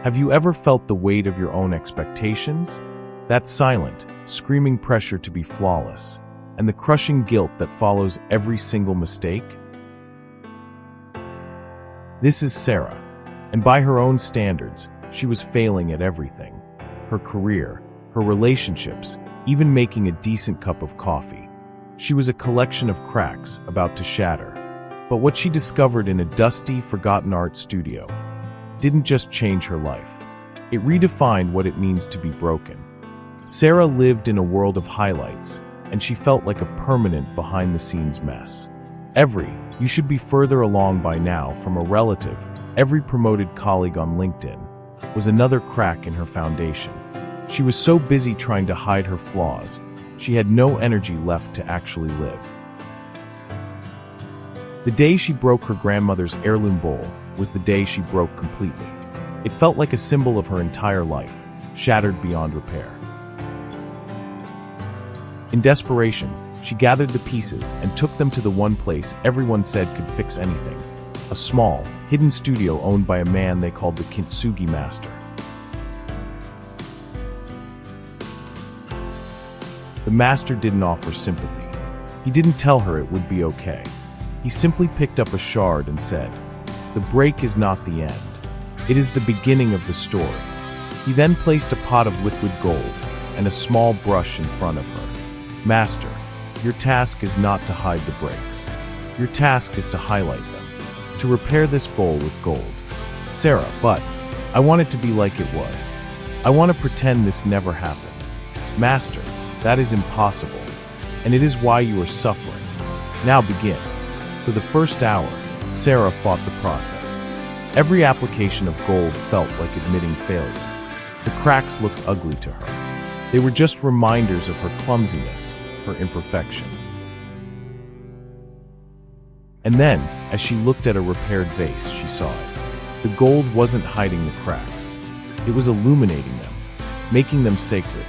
Have you ever felt the weight of your own expectations? That silent, screaming pressure to be flawless, and the crushing guilt that follows every single mistake? This is Sara, and by her own standards, she was failing at everything. Her career, her relationships, even making a decent cup of coffee. She was a collection of cracks about to shatter. But what she discovered in a dusty, forgotten art studio didn't just change her life. It redefined what it means to be broken. Sara lived in a world of highlights, and she felt like a permanent behind-the-scenes mess. You should be further along by now from a relative, every promoted colleague on LinkedIn, was another crack in her foundation. She was so busy trying to hide her flaws, she had no energy left to actually live. The day she broke her grandmother's heirloom bowl was the day she broke completely. It felt like a symbol of her entire life, shattered beyond repair. In desperation, she gathered the pieces and took them to the one place everyone said could fix anything. A small, hidden studio owned by a man they called the Kintsugi Master. The master didn't offer sympathy. He didn't tell her it would be okay. He simply picked up a shard and said, "The break is not the end. It is the beginning of the story." He then placed a pot of liquid gold and a small brush in front of her. "Master, your task is not to hide the breaks. Your task is to highlight them, to repair this bowl with gold." "Sara, but I want it to be like it was. I want to pretend this never happened." "Master, that is impossible, and it is why you are suffering. Now begin." For the first hour, Sara fought the process. Every application of gold felt like admitting failure. The cracks looked ugly to her. They were just reminders of her clumsiness, her imperfection. And then, as she looked at a repaired vase, she saw it. The gold wasn't hiding the cracks. It was illuminating them, making them sacred.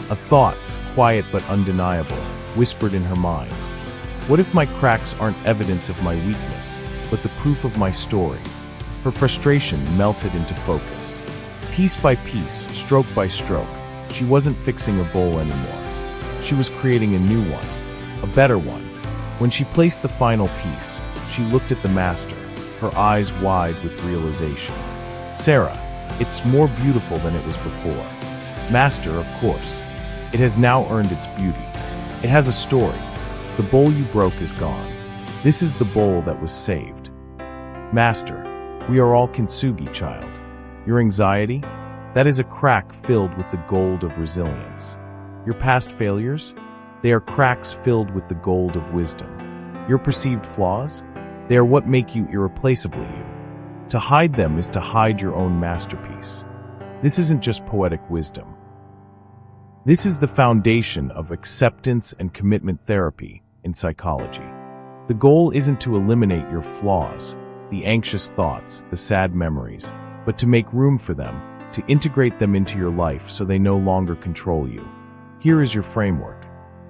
A thought, quiet but undeniable, whispered in her mind. What if my cracks aren't evidence of my weakness, but the proof of my story? Her frustration melted into focus. Piece by piece, stroke by stroke, she wasn't fixing a bowl anymore. She was creating a new one, a better one. When she placed the final piece, she looked at the master, her eyes wide with realization. "Sara, it's more beautiful than it was before." "Master, of course. It has now earned its beauty. It has a story. The bowl you broke is gone. This is the bowl that was saved." "Master, we are all Kintsugi, child. Your anxiety? That is a crack filled with the gold of resilience. Your past failures? They are cracks filled with the gold of wisdom. Your perceived flaws? They are what make you irreplaceably you. To hide them is to hide your own masterpiece. This isn't just poetic wisdom. This is the foundation of acceptance and commitment therapy in psychology. The goal isn't to eliminate your flaws, the anxious thoughts, the sad memories, but to make room for them, to integrate them into your life so they no longer control you. Here is your framework.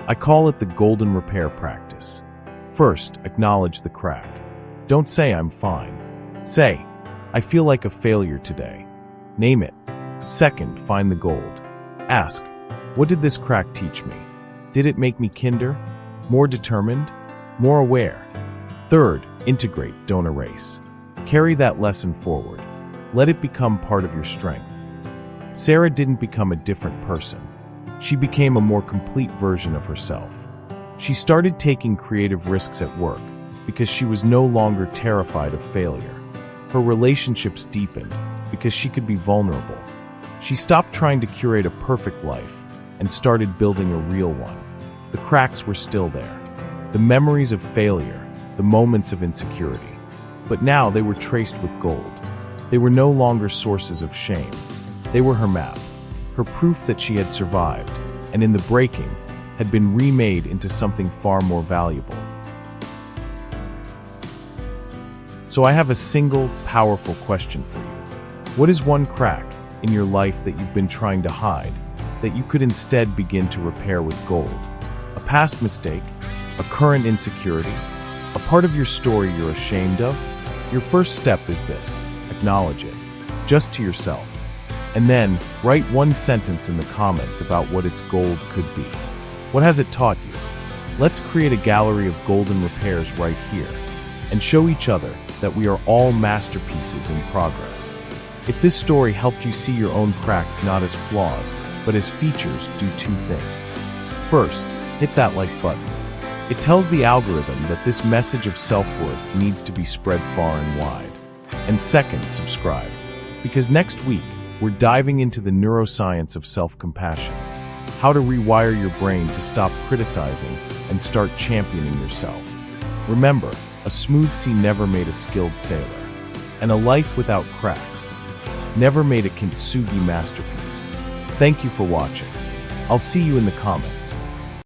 I call it the golden repair practice. First, acknowledge the crack. Don't say I'm fine. Say, I feel like a failure today. Name it. Second, find the gold. Ask, what did this crack teach me? Did it make me kinder? More determined? More aware? Third, integrate, don't erase. Carry that lesson forward. Let it become part of your strength. Sara didn't become a different person. She became a more complete version of herself. She started taking creative risks at work because she was no longer terrified of failure. Her relationships deepened because she could be vulnerable. She stopped trying to curate a perfect life and started building a real one. The cracks were still there. The memories of failure, the moments of insecurity. But now they were traced with gold. They were no longer sources of shame. They were her map, her proof that she had survived, and in the breaking, had been remade into something far more valuable. So I have a single, powerful question for you. What is one crack in your life that you've been trying to hide, that you could instead begin to repair with gold? A past mistake? A current insecurity? A part of your story you're ashamed of? Your first step is this. Acknowledge it. just to yourself. And then, write one sentence in the comments about what its gold could be. What has it taught you? Let's create a gallery of golden repairs right here, and show each other that we are all masterpieces in progress. If this story helped you see your own cracks not as flaws, but as features, do two things. First, hit that like button. It tells the algorithm that this message of self-worth needs to be spread far and wide. And second, subscribe. Because next week, we're diving into the neuroscience of self-compassion. How to rewire your brain to stop criticizing and start championing yourself. Remember, a smooth sea never made a skilled sailor, and a life without cracks never made a Kintsugi masterpiece. Thank you for watching. I'll see you in the comments.